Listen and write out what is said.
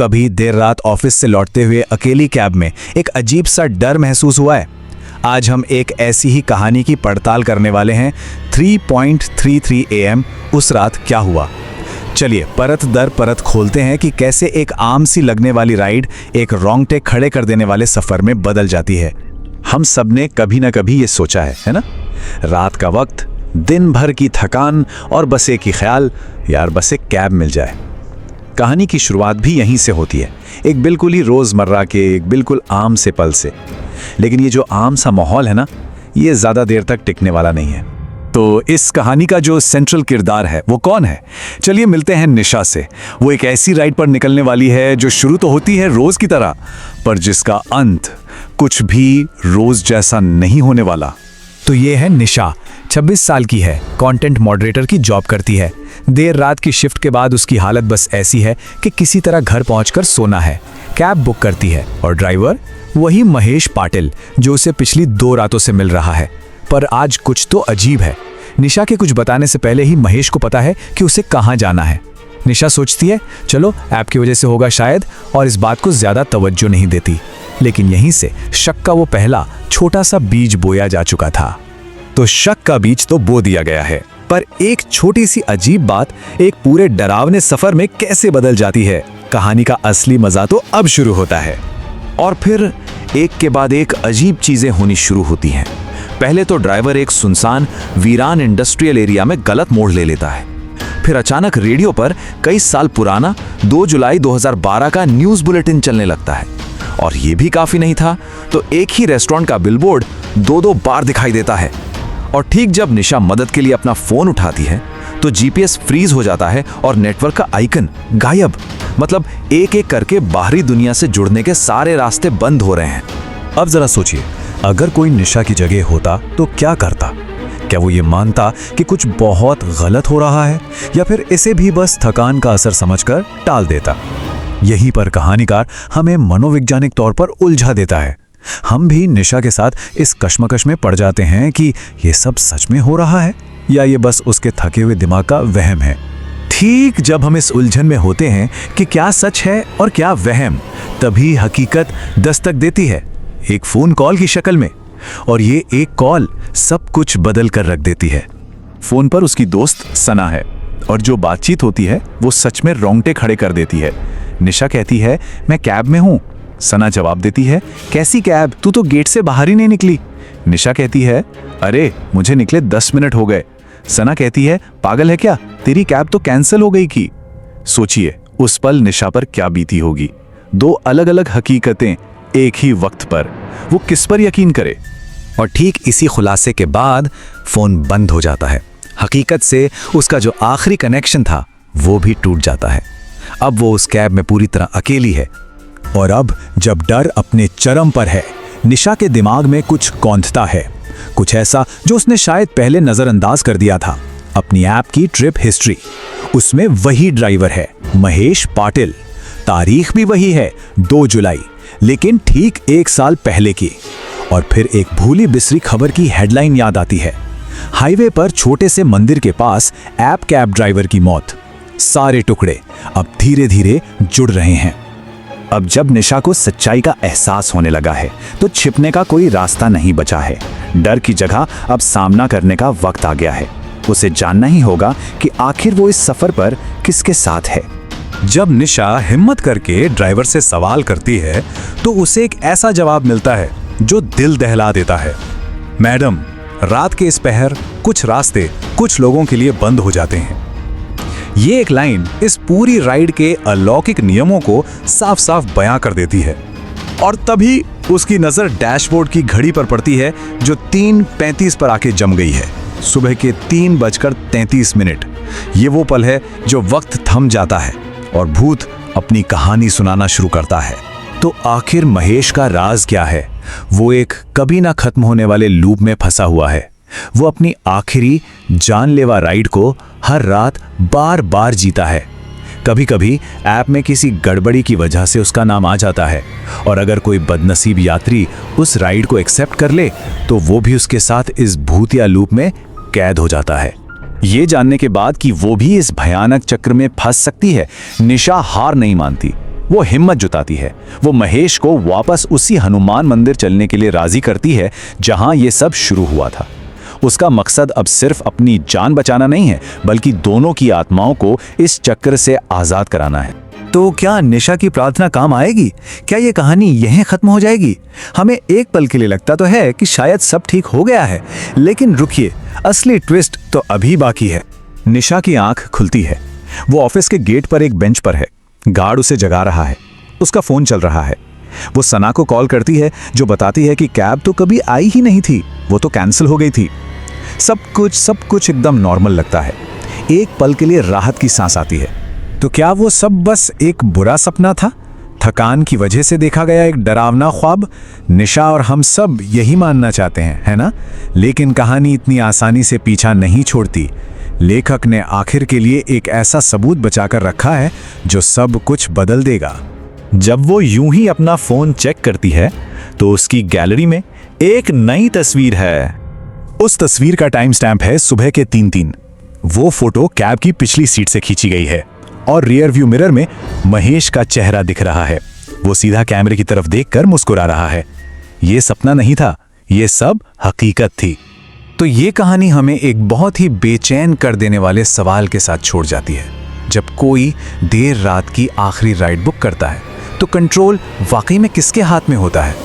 कभी देर रात ऑफिस से लौटते हुए अकेली कैब में एक अजीब सा डर महसूस हुआ है? आज हम एक ऐसी ही कहानी की पड़ताल करने वाले हैं। 3:33 AM उस रात क्या हुआ। चलिए परत दर परत खोलते हैं कि कैसे एक आम सी लगने वाली राइड एक रोंगटे खड़े कर देने वाले सफर में बदल जाती है। हम सबने कभी ना कभी ये सोचा है ना? रात का वक्त, दिन भर की थकान और बस एक ही ख्याल, यार बस एक कैब मिल जाए। कहानी की शुरुआत भी यहीं से होती है, एक बिल्कुल ही रोजमर्रा के एक बिल्कुल आम से पल से। लेकिन ये जो आम सा माहौल है ना, ये ज्यादा देर तक टिकने वाला नहीं है। तो इस कहानी का जो सेंट्रल किरदार है वो कौन है? चलिए मिलते हैं निशा से। वो एक ऐसी राइड पर निकलने वाली है जो शुरू तो होती है रोज की तरह, पर जिसका अंत कुछ भी रोज जैसा नहीं होने वाला। तो ये है निशा, 26 साल की है, कंटेंट मॉडरेटर की जॉब करती है। देर रात की शिफ्ट के बाद उसकी हालत बस ऐसी है कि किसी तरह घर पहुंचकर सोना है। कैब बुक करती है और ड्राइवर वही महेश पाटिल जो उसे पिछली 2 रातों से मिल रहा है। पर आज कुछ तो अजीब है। निशा के कुछ बताने से पहले ही महेश को पता है कि उसे कहाँ जाना है। निशा सोचती है चलो ऐप की वजह से होगा शायद, और इस बात को ज्यादा तवज्जो नहीं देती। लेकिन यहीं से शक का वो पहला छोटा सा बीज बोया जा चुका था। तो शक का बीज तो बो दिया गया है, पर एक छोटी सी अजीब बात एक पूरे डरावने सफर में कैसे बदल जाती है। कहानी का असली मजा तो अब शुरू होता है। और फिर एक के बाद एक अजीब चीजें होनी शुरू होती हैं। पहले तो ड्राइवर एक सुनसान वीरान इंडस्ट्रियल एरिया में गलत मोड़ ले लेता है। फिर अचानक रेडियो पर कई साल पुराना 2 जुलाई 2012 का न्यूज बुलेटिन चलने लगता है। और ये भी काफी नहीं था तो एक ही रेस्टोरेंट का बिलबोर्ड 2-2 बार दिखाई देता है। और ठीक जब निशा मदद के लिए अपना फोन उठाती है तो जीपीएस फ्रीज हो जाता है और नेटवर्क का आइकन गायब। मतलब एक एक करके बाहरी दुनिया से जुड़ने के सारे रास्ते बंद हो रहे हैं। अब जरा सोचिए, अगर कोई निशा की जगह होता तो क्या करता? क्या वो ये मानता कि कुछ बहुत गलत हो रहा है, या फिर इसे भी बस थकान का असर समझकर टाल देता? यहीं पर कहानीकार हमें मनोवैज्ञानिक तौर पर उलझा देता है। हम भी निशा के साथ इस कश्मकश में पड़ जाते हैं कि ये सब सच में हो रहा है या ये बस उसके थके हुए दिमाग का वहम है। ठीक जब हम इस उलझन में होते हैं कि क्या सच है और क्या वहम, तभी हकीकत दस्तक देती है, एक फोन कॉल की शक्ल में। और ये एक कॉल सब कुछ बदल कर रख देती है। फोन पर उसकी दोस्त सना है और जो बातचीत होती है वो सच में रोंगटे खड़े कर देती है। निशा कहती है मैं कैब में हूँ। सना जवाब देती है कैसी कैब, तू तो गेट से बाहर ही नहीं निकली। निशा कहती है अरे मुझे निकले 10 मिनट हो गए। सना कहती है पागल है क्या, तेरी कैब तो कैंसिल हो गई की। सोचिए उस पल निशा पर क्या बीती होगी। 2 अलग अलग हकीकतें एक ही वक्त पर, वो किस पर यकीन करे? और ठीक इसी खुलासे के बाद फोन बंद हो जाता है। हकीकत से उसका जो आखिरी कनेक्शन था वो भी टूट जाता है। अब वो उस कैब में पूरी तरह अकेली है। और अब जब डर अपने चरम पर है, निशा के दिमाग में कुछ कौंधता है, कुछ ऐसा जो उसने शायद पहले नजरअंदाज कर दिया था। अपनी ऐप की ट्रिप हिस्ट्री, उसमें वही ड्राइवर है महेश पाटिल। तारीख भी वही है 2 जुलाई, लेकिन ठीक 1 साल पहले की। और फिर एक भूली बिसरी खबर की हेडलाइन याद आती है, हाईवे पर छोटे से मंदिर के पास ऐप कैब ड्राइवर की मौत। सारे टुकड़े अब धीरे धीरे जुड़ रहे हैं। अब जब निशा को सच्चाई का एहसास होने लगा है तो छिपने का कोई रास्ता नहीं बचा है। डर की जगह अब सामना करने का वक्त आ गया है। उसे जानना ही होगा कि आखिर वो इस सफर पर किसके साथ है। जब निशा हिम्मत करके ड्राइवर से सवाल करती है तो उसे एक ऐसा जवाब मिलता है जो दिल दहला देता है। मैडम, रात के इस पहर कुछ रास्ते कुछ लोगों के लिए बंद हो जाते हैं। ये एक लाइन इस पूरी राइड के अलौकिक नियमों को साफ साफ बयां कर देती है। और तभी उसकी नजर डैशबोर्ड की घड़ी पर पड़ती है जो 3:35 पर आके जम गई है। सुबह के 3:33। ये वो पल है जो वक्त थम जाता है और भूत अपनी कहानी सुनाना शुरू करता है। तो आखिर महेश का राज क्या है? वो एक कभी ना खत्म होने वाले लूप में फंसा हुआ है। वो अपनी आखिरी जानलेवा राइड को हर रात बार बार जीता है। कभी कभी ऐप में किसी गड़बड़ी की वजह से उसका नाम आ जाता है, और अगर कोई बदनसीब यात्री उस राइड को एक्सेप्ट कर ले तो वो भी उसके साथ इस भूतिया लूप में कैद हो जाता है। ये जानने के बाद कि वो भी इस भयानक चक्र में फंस सकती है, निशा हार नहीं मानती। वो हिम्मत जुटाती है। वो महेश को वापस उसी हनुमान मंदिर चलने के लिए राजी करती है जहां ये सब शुरू हुआ था। उसका मकसद अब सिर्फ अपनी जान बचाना नहीं है, बल्कि दोनों की आत्माओं को इस चक्र से आजाद कराना है। तो क्या निशा की प्रार्थना काम आएगी? क्या ये कहानी यहीं खत्म हो जाएगी? हमें एक पल के लिए लगता तो है कि शायद सब ठीक हो गया है, लेकिन रुकिए, असली ट्विस्ट तो अभी बाकी है। निशा की आंख खुलती है। वो ऑफिस के गेट पर एक बेंच पर है। गार्ड उसे जगा रहा है। उसका फोन चल रहा है। वो सना को कॉल करती है, जो बताती है कि कैब तो कभी आई ही नहीं थी, वो तो कैंसिल हो गई थी। सब कुछ एकदम नॉर्मल लगता है। एक पल के लिए राहत की सांस आती है। तो क्या वो सब बस एक बुरा सपना था? थकान की वजह से देखा गया एक डरावना ख्वाब? निशा और हम सब यही मानना चाहते हैं, है ना? लेकिन कहानी इतनी आसानी से पीछा नहीं छोड़ती। लेखक ने आखिर के लिए एक ऐसा सबूत बचाकर रखा है जो सब कुछ बदल देगा। जब वो यूं ही अपना फोन चेक करती है तो उसकी गैलरी में एक नई तस्वीर है। उस तस्वीर का टाइम स्टैम्प है सुबह के 3:03। वो फोटो कैब की पिछली सीट से खींची गई है और रियर व्यू मिरर में महेश का चेहरा दिख रहा है। वो सीधा कैमरे की तरफ देखकर मुस्कुरा रहा है। ये सपना नहीं था, ये सब हकीकत थी। तो ये कहानी हमें एक बहुत ही बेचैन कर देने वाले सवाल के साथ छोड़ जाती है। जब कोई देर रात की आखिरी राइड बुक करता है तो कंट्रोल वाकई में किसके हाथ में होता है?